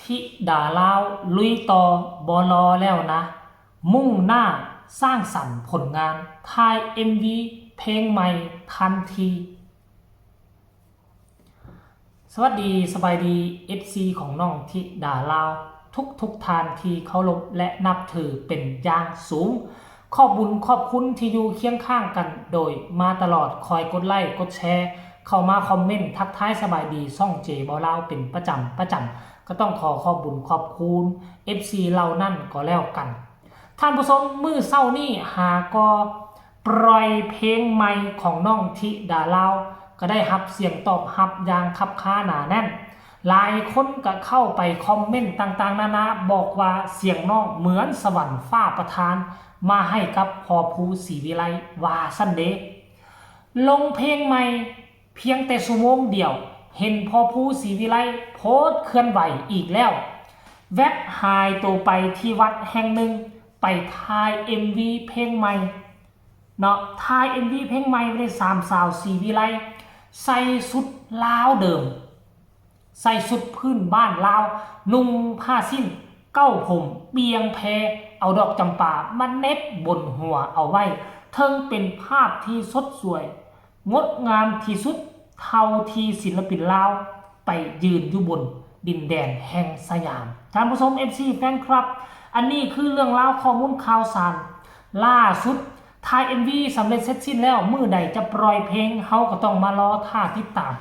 ธิดาลาวลุยต่อบอลอแล้วนะมุ่งหน้าสร้างสรรค์ผลงานถ่าย MV เพลงใหม่ทันทีสวัสดีสบายดี FC ของน้องธิดาลาวทุกทานที่เคารพและนับถือเป็นอย่างสูงขอบบุญขอบคุณที่อยู่เคียงข้างกันโดยมาตลอดคอยกดไลค์กดแชร์เข้ามาคอมเมนต์ทักทายสบายดีซ่องเจบอลาวเป็นประจำก็ต้องขอบบุญขอบคุณ FC เรานั่นก็แล้วกันท่านผู้ชมมือเศร้านี่หาก็ปล่อยเพลงใหม่ของน้องธิดาลาวก็ได้รับเสียงตอบรับอย่างคับค้าหนาแน่นหลายคนก็เข้าไปคอมเมนต์ต่างๆนานาบอกว่าเสียงน้องเหมือนสวรรค์ฟ้าประทานมาให้กับพอภูศรีวิไลว่าซันเดย์ลงเพลงใหม่เพียงแต่ชั่วโมงเดียวเห็นพอภูศรีวิไลโพสต์เคลื่อนไหวอีกแล้วแวบหายตัวไปที่วัดแห่งหนึ่งไปถ่าย MV เพลงใหม่เนาะถ่าย MV เพลงใหม่ในสามสาวศรีวิไลใส่สุดลาวเดิมใส่สุดพื้นบ้านลาวนุ่งผ้าสิ้นเก้าผมเบียงแพเอาดอกจำปามาเน็บบนหัวเอาไว้เทิงเป็นภาพที่สดสวยงดงามที่สุดเท่าที่ศิลปินลาวไปยืนอยู่บนดินแดนแห่งสยามท่านผู้ชม FC แฟนครับอันนี้คือเรื่องราวข้อมูลข่าวสารล่าสุดถ่าย MV สำเร็จเสร็จสิ้นแล้วมื้อใดจะปล่อยเพลงเฮาก็ต้องมารอท่าติดตาม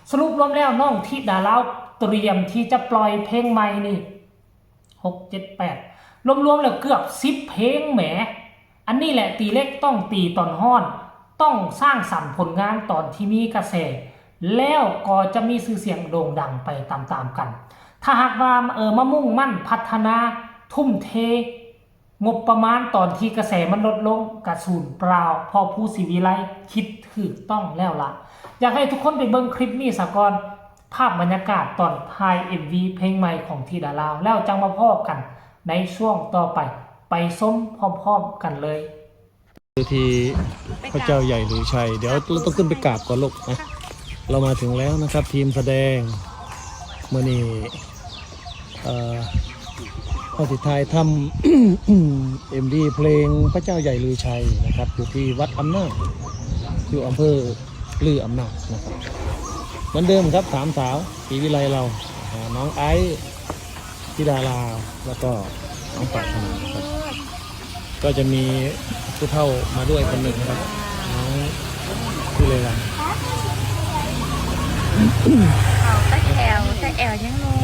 สรุปรวมแล้วน้องธิดาลาวเตรียมที่จะปล่อยเพลงใหม่นี่6 7 8รวมๆแล้วเกือบ10เพลงแหมอันนี้แหละตีเล็กต้องตีตอนฮ้อนต้องสร้างสรรค์ผลงานตอนที่มีกระแสแล้วก็จะมีชื่อเสียงโด่งดังไปตามๆกันถ้าหากว่ามามุ่งมั่นพัฒนาทุ่มเทงบประมาณตอนที่กระแสมันลดลงกระสูนเปล่าพอภูศรีวิไลคิดถูกต้องแล้วล่ะอยากให้ทุกคนไปเบิ่งคลิปนี้ซะก่อนภาพบรรยากาศตอนถ่าย MV เพลงใหม่ของธิดาลาวแล้วจังมาพบกันในช่วงต่อไปส้มพร้อมๆกันเลยที่พระเจ้าใหญ่หรือชัยเดี๋ยวเราต้องขึ้นไปกราบก่อนลูกนะเรามาถึงแล้วนะครับทีมแสดงเมื่อนี้พอติดท้ายทำ MV เพลงพระเจ้าใหญ่ลือชัยนะครับอยู่ที่วัดอำนาจอยู่อำเภอลืออำนาจนะครับเหมือนเดิมครับสามสาวศรีวิไลเราน้องไอซ์ธิดาลาวแล้วก็น้องปรารถนาครับก็จะมีผู้เฒ่ามาด้วยคนหนึ่งนะครับน้องชื่ออะไรล่ะตะแอวยังลง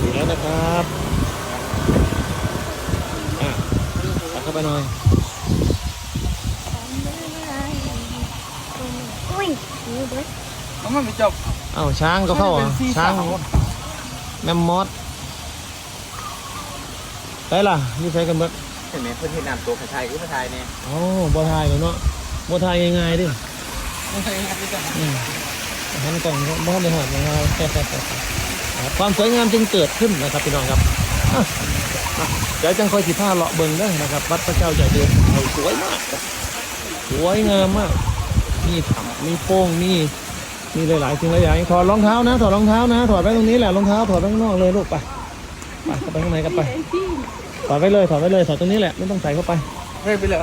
ถึงแล้วนะครับตักเข้าไปหน่อยอุ้ยนี่ด้วย มันไม่จบอ้าวช้างก็เข้าอ่ะช้างแมมมอสได้ล่ะนี่ใช้กันเบิดเห็นไหมเพื่อนที่นำตัวกระชายก็กระชายเนี่ยโอ้บัวไทยเลยเนาะบัวไทยง่ายๆดิหันกล่องบ้านในหอดของเราความสวยงามจึงเกิดขึ้นนะครับพี่น้องครับเดี๋ยวจังคอยสิผ้าเลาะเบิ่งได้นะครับวัดพระเจ้าใหญ่เดือสวยมากสวยงามมากมีถ้ำมีโป่งมีหลายๆสิ่งหลายอย่างถอดรองเท้านะถอดรองเท้านะถอดไว้ตรงนี้แหละรองเท้าถอดไว้ข้างนอกเลยลูกไปเข้าไปข้างในกันไปถอดไว้เลยถอดตรงนี้แหละไม่ต้องใส่เข้าไปเฮ้ยไปเลย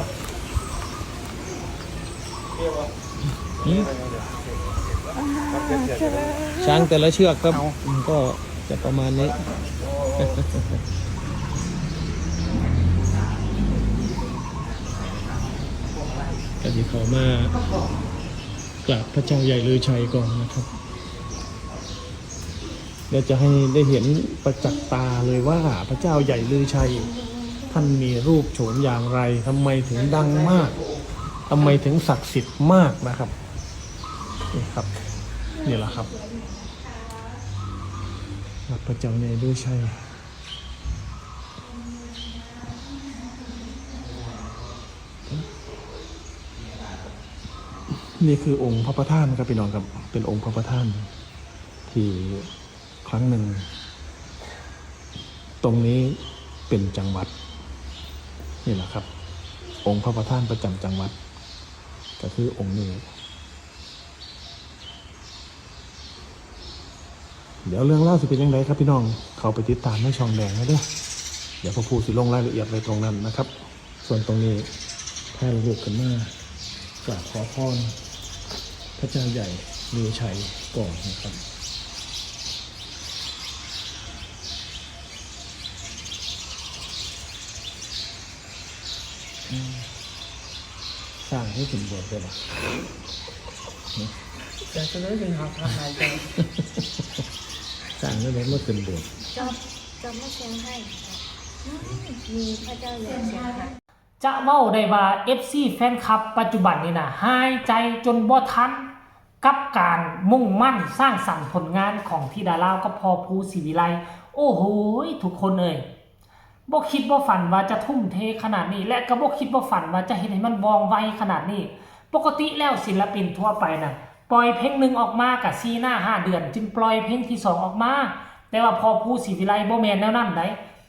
ช้างแต่ละเชือกครับก็จะประมาณนี้ก็จะขอมากราบพระเจ้าใหญ่ลือชัยก่อนนะครับเดี๋ยวจะให้ได้เห็นประจักษ์ตาเลยว่าพระเจ้าใหญ่ลือชัยท่านมีรูปโฉมอย่างไรทำไมถึงดังมากทำไมถึงศักดิ์สิทธิ์มากนะครับนี่ครับนี่แหละครับพระเจ้าใหญ่ลือชัยนี่คือองค์พระประธานครับพี่น้องครับเป็นองค์พระประธานที่ครั้งหนึ่งตรงนี้เป็นจังหวัดนี่แหละครับองค์พระประธานประจำจังหวัดก็คือองค์นี้ เดี๋ยวเรื่องเล่าสิเป็นยังไงครับพี่น้องเขาไปติดตามในช่องแดงให้ด้วยเดี๋ยวพ่อครูสิลงรายละเอียดไว้ตรงนั้นนะครับ ส่วนตรงนี้แพ่ลูกกันมากราบขอพรพระเจ้าใหญ่มีชัยก่อนนะครับสร้างให้ถึงบทเลยหรอ จะเสนอเป็นหาทางไหนกัน สร้างแล้วเมื่อถึงบท จบไม่เชียงให้มีพระเจ้าใหญ่เชียงให้ จะเว้าได้ว่า FC แฟนคลับปัจจุบันนี่นะหายใจจนบ่ทันกับการมุ่งมั่นสร้างสรรค์ผลงานของธิดาลาวกับพอภูศรีวิไลโอ้โหทุกคนเอ่ยบ่คิดบ่ฝันว่าจะทุ่มเทขนาดนี้และก็บ่คิดบ่ฝันว่าจะเฮ็ดให้มันว่องไวขนาดนี้ปกติแล้วศิลปินทั่วไปน่ะปล่อยเพลงหนึ่งออกมาก็4 หน้า 5 เดือนจึงปล่อยเพลงที่2ออกมาแต่ว่าพอภูศรีวิไลบ่แม่นแนวนั้นได้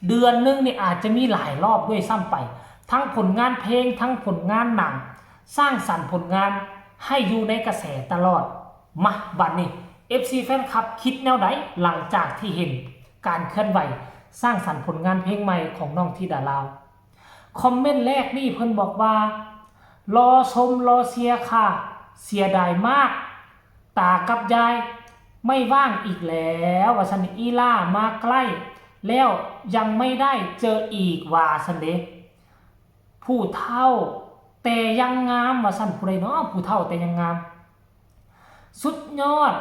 เดือนนึงนี่อาจจะมีหลายรอบด้วยซ้ำไปทั้งผลงานเพลงทั้งผลงานหนังสร้างสรรค์ผลงานให้อยู่ในกระแสตลอดมาบัดนี้ FC แฟนคลับคิดแนวใดหลังจากที่เห็นการเคลื่อนไหวสร้างสรรค์ผลงานเพลงใหม่ของน้องธิดาลาวคอมเมนต์แรกนี่เพิ่นบอกว่ารอชมรอเชียร์ค่ะเสียดายมากตากับยายไม่ว่างอีกแล้วว่าซันอีล่ามาใกล้แล้วยังไม่ได้เจออีกว่าซันเดผู้เฒ่าแต่ยังงามว่าซั่นผู้ใดเนาะผู้เฒ่าแต่ยังงามสุดยอด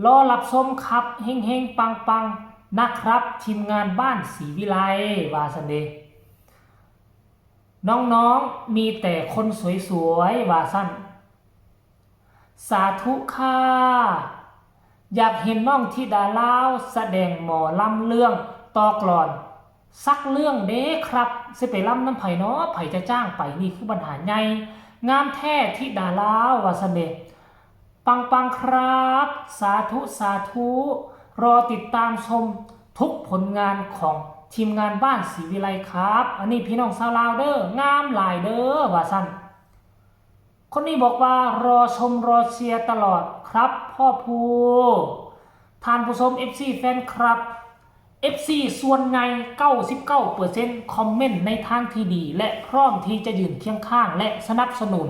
รอรับชมครับเฮงๆปังๆนะครับทีมงานบ้านศรีวิไลว่าซั่นเดน้องๆมีแต่คนสวยๆว่าซั่นสาธุค่ะอยากเห็นน้องธิดาลาวแสดงหมอลำเรื่องต่อกลอนสักเรื่องเด้ครับสิไปล่ำน้ำไผ่เนาะไผ่จะจ้างไปนี่คือปัญหาใหญ่งามแท้ธิดาลาวว่าซั่นเดปังครับสาธุสาธุรอติดตามชมทุกผลงานของทีมงานบ้านศรีวิไลครับอันนี้พี่น้องชาวลาวเด้องามหลายเด้อว่าซั่นคนนี้บอกว่ารอชมรอเชียร์ตลอดครับพ่อภูท่านผู้ชม FC แฟนครับ FC ส่วนใหญ่ 99% คอมเมนต์ในทางที่ดีและพร้อมที่จะยืนเคียงข้างและสนับสนุน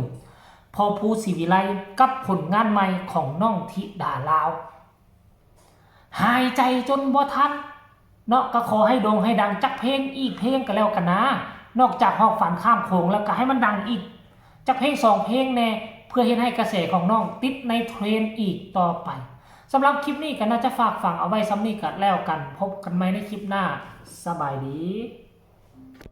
พอภูศรีวิไลกับผลงานใหม่ของน้องธิดาลาวหายใจจนบ่ทันเนาะก็ขอให้โด่งให้ดังจักเพลงอีกเพลงก็แล้วกันนะนอกจากหอกฝันข้ามโขงแล้วก็ให้มันดังอีกจักเพลง2เพลงแน่เพื่อเฮ็ดให้กระแสของน้องติดในเทรนด์อีกต่อไปสำหรับคลิปนี้ก็น่าจะฝากฝังเอาไว้ซ้ำนี้กันแล้วกันพบกันใหม่ในคลิปหน้าสบายดี